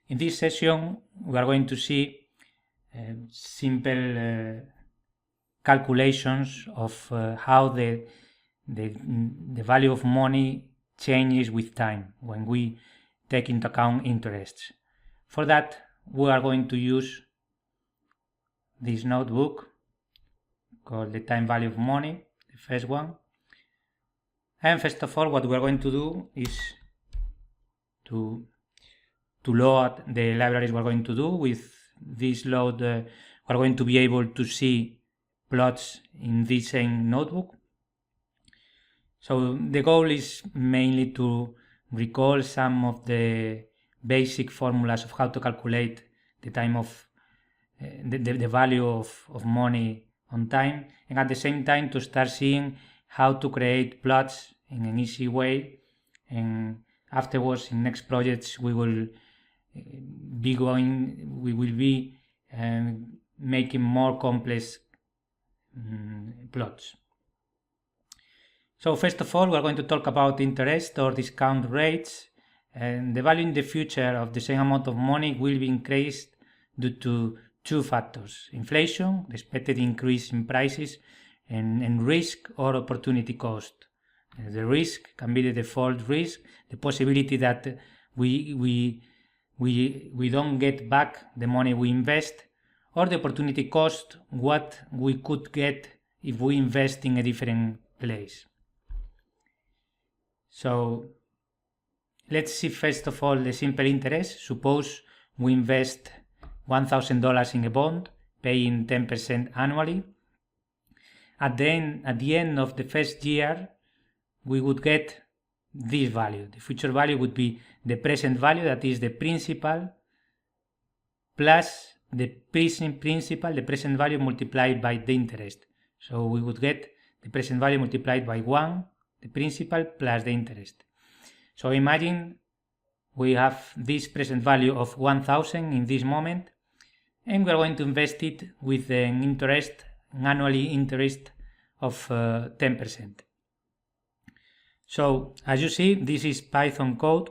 In this session, we are going to see simple calculations of how the value of money changes with time when we take into account interests. For that, we are going to use this notebook called the time value of money, the first one. And first of all, what we are going to do is to load the libraries we are going to do. With this load, we are going to be able to see plots in this same notebook. So the goal is mainly to recall some of the basic formulas of how to calculate the time of the value of money on time, and at the same time to start seeing how to create plots in an easy way. And afterwards, in next projects, we will be making more complex plots. So first of all, we are going to talk about interest or discount rates, and the value in the future of the same amount of money will be increased due to two factors: inflation, the expected increase in prices, and risk or opportunity cost. The risk can be the default risk, the possibility that we don't get back the money we invest, or the opportunity cost, what we could get if we invest in a different place. So let's see first of all the simple interest. Suppose we invest $1,000 in a bond, paying 10% annually. At the end of the first year, we would get this value. The future value would be the present value, that is the principal, plus the present value multiplied by the interest. So we would get the present value multiplied by 1, the principal plus the interest. So imagine we have this present value of 1,000 in this moment, and we are going to invest it with an annually interest of 10%. So as you see, this is Python code,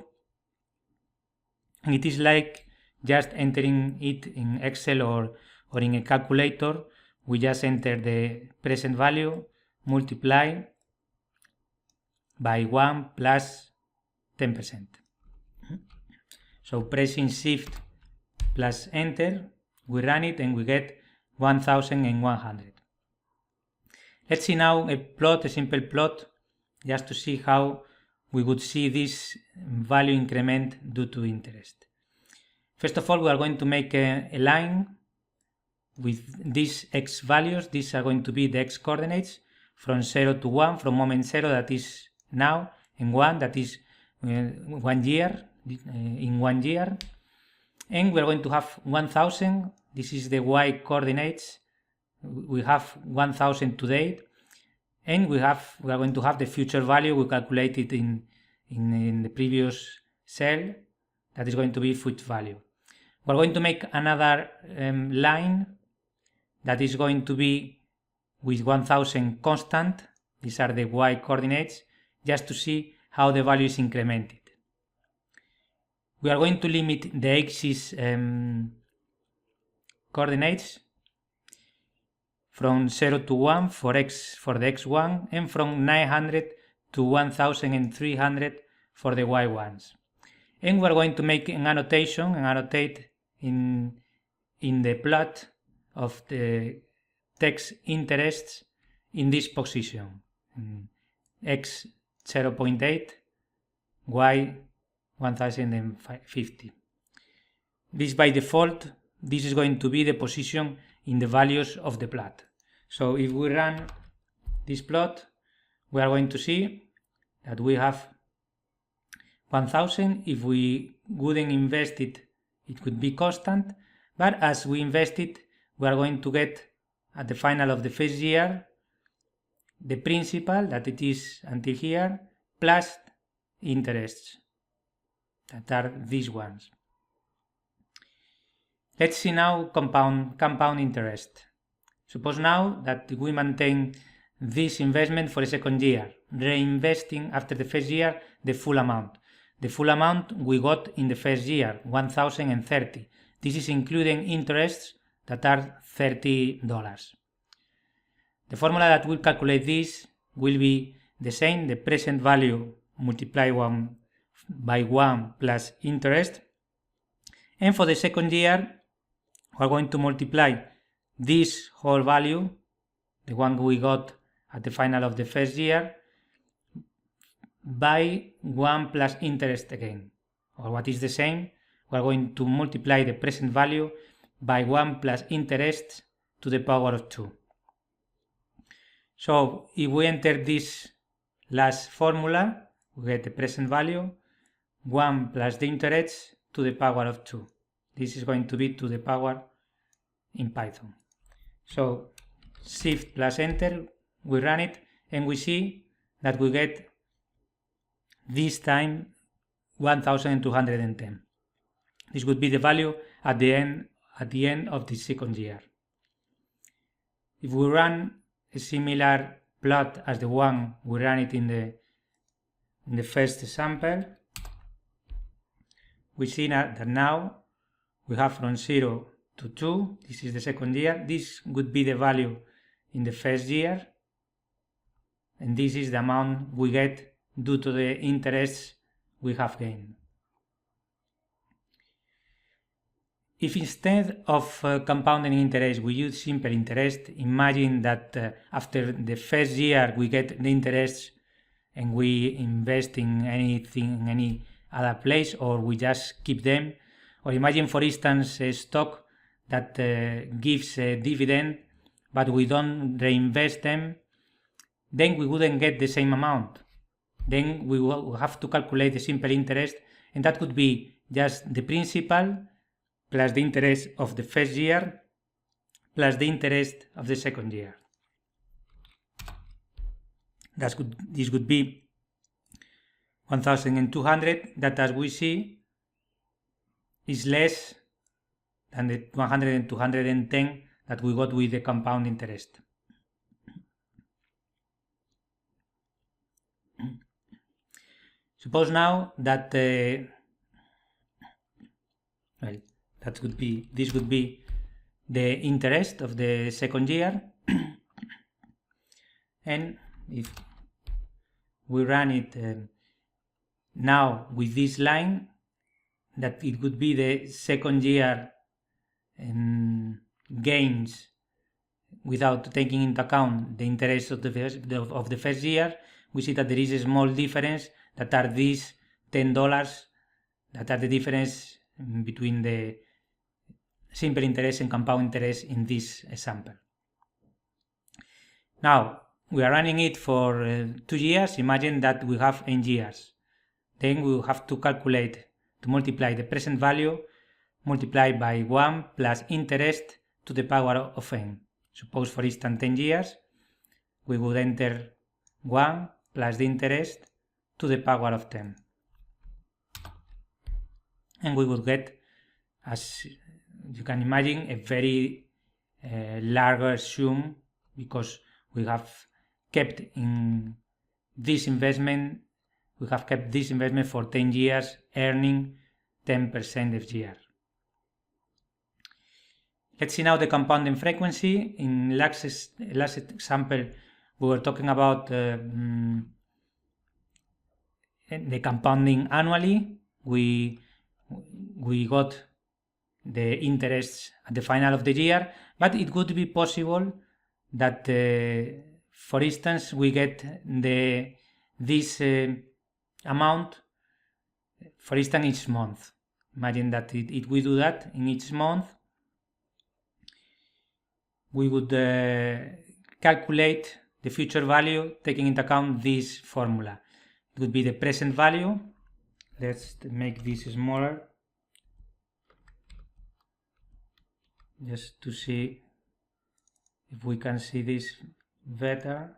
and it is like just entering it in Excel or in a calculator. We just enter the present value, multiply by 1 plus 10%. So pressing Shift plus Enter, we run it and we get 1,100. Let's see now a simple plot, just to see how we would see this value increment due to interest. First of all, we are going to make a line with these x values. These are going to be the x coordinates from 0 to 1, from moment 0, that is now, and 1, that is 1 year, in 1 year. And we are going to have 1,000. This is the y coordinates. We have 1,000 today, and we are going to have the future value we calculated in the previous cell. That is going to be future value. We are going to make another line that is going to be with 1,000 constant. These are the y coordinates, just to see how the value is incremented. We are going to limit the axis coordinates from 0 to 1 for the x1, and from 900 to 1,300 for the y1s. And we are going to make an annotation and annotate in the plot of the text interests in this position: x 0.8, y 1050. This by default, this is going to be the position in the values of the plot. So if we run this plot, we are going to see that we have 1,000. If we wouldn't invest it, it could be constant, but as we invest it, we are going to get at the final of the first year the principal, that it is until here, plus interests, that are these ones. Let's see now compound interest. Suppose now that we maintain this investment for a second year, reinvesting after the first year the full amount. the full amount we got in the first year, 1,030. This is including interests that are $30. The formula that will calculate this will be the same, the present value multiplied by 1 plus interest. And for the second year, we are going to multiply this whole value, the one we got at the final of the first year, by 1 plus interest again. Or what is the same, we are going to multiply the present value by 1 plus interest to the power of 2. So if we enter this last formula, we get the present value, 1 plus the interest to the power of 2. This is going to be to the power in Python. So shift plus enter, we run it, and we see that we get this time 1,210. This would be the value at the end of the second year. If we run a similar plot as the one we ran it in the first example, we see that now we have from 0 to 2. This is the second year. This would be the value in the first year, and this is the amount we get due to the interests we have gained. If instead of compounding interest we use simple interest, imagine that after the first year we get the interest and we invest in anything, in any other place, or we just keep them. Or imagine, for instance, a stock that gives a dividend but we don't reinvest them, then we wouldn't get the same amount. Then we will have to calculate the simple interest, and that could be just the principal plus the interest of the first year plus the interest of the second year. This would be 1,200, that, as we see, is less than the 210 that we got with the compound interest. Suppose now that this would be the interest of the second year, and if we run it now with this line, that it would be the second year gains without taking into account the interest of the first year. We see that there is a small difference, that are these $10, that are the difference between the simple interest and compound interest in this example. Now we are running it for 2 years. Imagine that we have n years. Then we will have to calculate, to multiply the present value multiplied by 1 plus interest to the power of n. Suppose, for instance, 10 years, we would enter 1 plus the interest to the power of 10. And we would get, as you can imagine, a very larger sum, because we have kept this investment for 10 years, earning 10% each year. Let's see now the compounding frequency. In last example, we were talking about the compounding annually. We got the interest at the final of the year, but it could be possible that, for instance, we get this amount, for instance, each month. Imagine that if we do that in each month, we would calculate the future value taking into account this formula. It would be the present value. Let's make this smaller, just to see if we can see this better.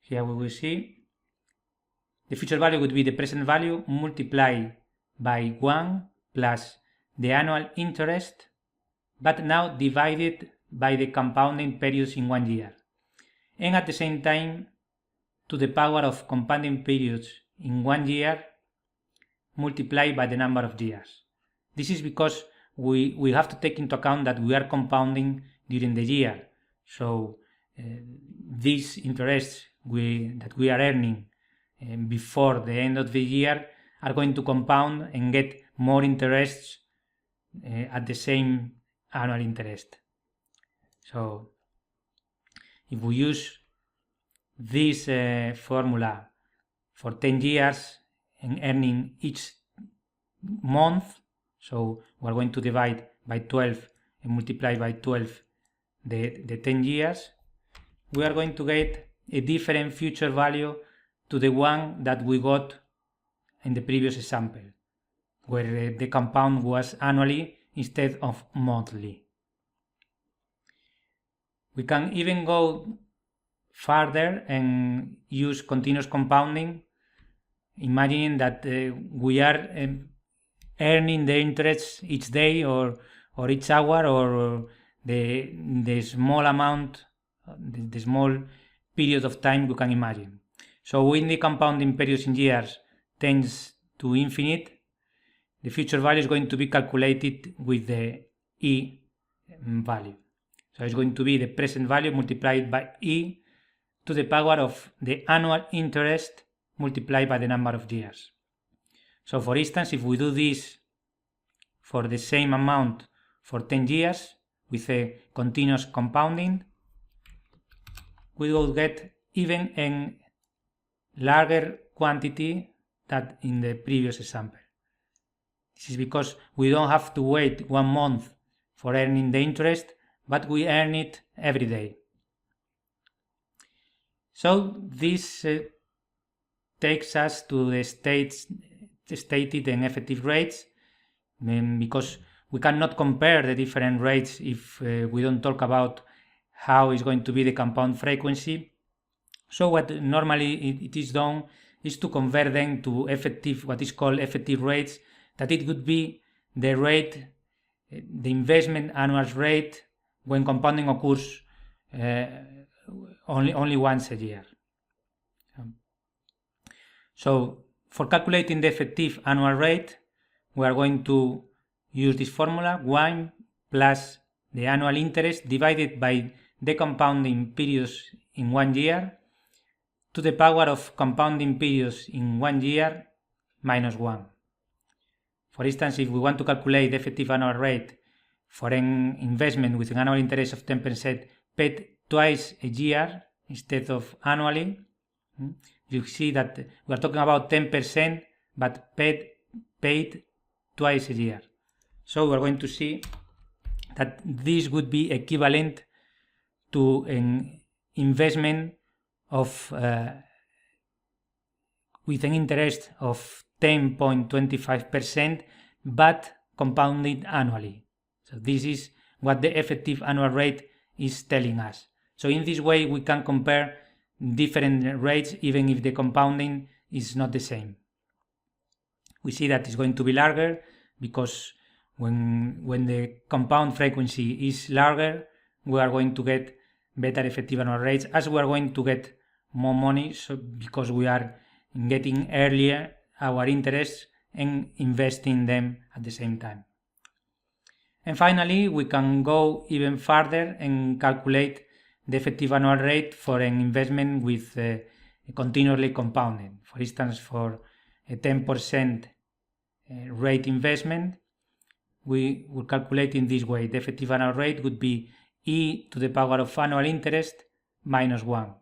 Here we will see the future value would be the present value multiplied by 1 plus the annual interest, but now divided by the compounding periods in 1 year. and at the same time to the power of compounding periods in 1 year multiplied by the number of years. This is because we have to take into account that we are compounding during the year. So these interests that we are earning before the end of the year are going to compound and get more interests at the same annual interest. So if we use this formula for 10 years and earning each month, so we're going to divide by 12 and multiply by 12 the 10 years, we are going to get a different future value to the one that we got in the previous example, where the compound was annually instead of monthly. We can even go further and use continuous compounding, imagining that we are earning the interest each day or each hour or the small amount, the small period of time we can imagine. So when the compounding periods in years tends to infinite, the future value is going to be calculated with the e value. So it's going to be the present value multiplied by e to the power of the annual interest multiplied by the number of years. So for instance, if we do this for the same amount for 10 years with a continuous compounding, we will get even a larger quantity than in the previous example. This is because we don't have to wait 1 month for earning the interest, but we earn it every day. So this takes us to the stated and effective rates, because we cannot compare the different rates if we don't talk about how is going to be the compound frequency. So what normally it is done is to convert them to effective, what is called effective rates, that it would be the rate, the investment annual rate when compounding occurs only once a year. So for calculating the effective annual rate, we are going to use this formula, 1 plus the annual interest divided by the compounding periods in 1 year to the power of compounding periods in 1 year minus 1. For instance, if we want to calculate the effective annual rate for an investment with an annual interest of 10% paid twice a year instead of annually, you see that we are talking about 10% but paid twice a year. So we're going to see that this would be equivalent to an investment of with an interest of 10.25% but compounded annually. So this is what the effective annual rate is telling us. So in this way we can compare different rates even if the compounding is not the same. We see that it's going to be larger because when the compound frequency is larger, we are going to get better effective annual rates, as we are going to get more money, so because we are getting earlier our interests and investing them at the same time. And finally, we can go even further and calculate the effective annual rate for an investment with continually compounding. For instance, for a 10% rate investment, we will calculate in this way. The effective annual rate would be e to the power of annual interest minus 1.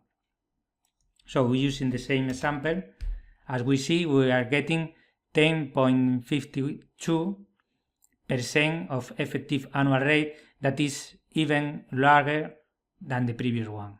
So using the same example, as we see, we are getting 10.52% of effective annual rate, that is even larger than the previous one.